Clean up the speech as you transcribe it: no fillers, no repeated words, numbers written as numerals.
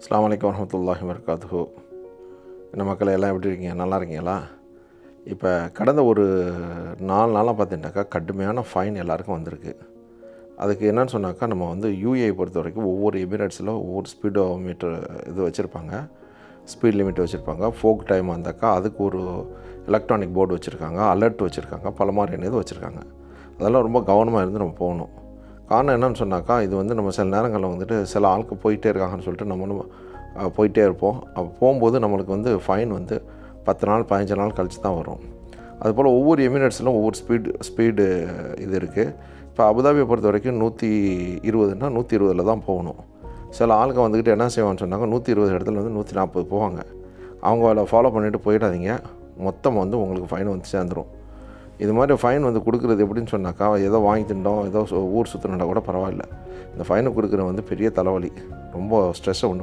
அஸ்ஸலாமு அலைக்கும் வரஹ்மத்துல்லாஹி வபரகாத்துஹு. என்ன மக்களே, எல்லாம் எப்படி இருக்கீங்க? நல்லா இருக்கீங்களா? இப்போ கடந்த ஒரு 4 நாளாக பார்த்திங்கனாக்கா கடுமையான ஃபைன் எல்லாருக்கும் வந்திருக்கு. அதுக்கு என்னன்னு சொன்னாக்கா, நம்ம வந்து யூஏ பொறுத்த வரைக்கும் ஒவ்வொரு எமிரேட்ஸில் ஒவ்வொரு ஸ்பீடோ மீட்டர் இது வச்சுருப்பாங்க, ஸ்பீட் லிமிட் வச்சுருப்பாங்க. ஃபோக் டைம் வந்தாக்கா அதுக்கு ஒரு எலக்ட்ரானிக் போர்டு வச்சுருக்காங்க, அலர்ட் வச்சுருக்காங்க, பல மாதிரியான இது வச்சுருக்காங்க. அதெல்லாம் ரொம்ப கவனமாக இருந்து நம்ம போகணும். காரணம் என்னன்னு சொன்னாக்கா, இது வந்து நம்ம சில நேரங்களில் வந்துட்டு சில ஆளுக்கு போயிட்டே இருக்காங்கன்னு சொல்லிட்டு நம்மளும் போயிட்டே இருப்போம். அப்போ போகும்போது நம்மளுக்கு வந்து ஃபைன் வந்து 10 நாள் 15 நாள் கழித்து தான் வரும். அதுபோல் ஒவ்வொரு எமிரேட்ஸ்லும் ஒவ்வொரு ஸ்பீடு இது இருக்குது. இப்போ அபுதாபியை பொறுத்த வரைக்கும் 120னா 120ல் தான் போகணும். சில ஆளுங்க வந்துக்கிட்டு என்ன செய்வான்னு சொன்னாங்க, 120 இடத்துல வந்து 140 போவாங்க. அவங்க அதில் ஃபாலோ பண்ணிவிட்டு போயிடாதீங்க, மொத்தம் வந்து உங்களுக்கு ஃபைன் வந்து சேர்ந்துடும். இது மாதிரி ஃபைன் வந்து கொடுக்குறது எப்படின்னு சொன்னாக்கா, ஏதோ வாங்கி திண்டோம், ஏதோ ஊர் சுற்றினா கூட பரவாயில்ல. இந்த ஃபைனை கொடுக்குறது வந்து பெரிய தலைவலி, ரொம்ப ஸ்ட்ரெஸ்ஸை உண்டு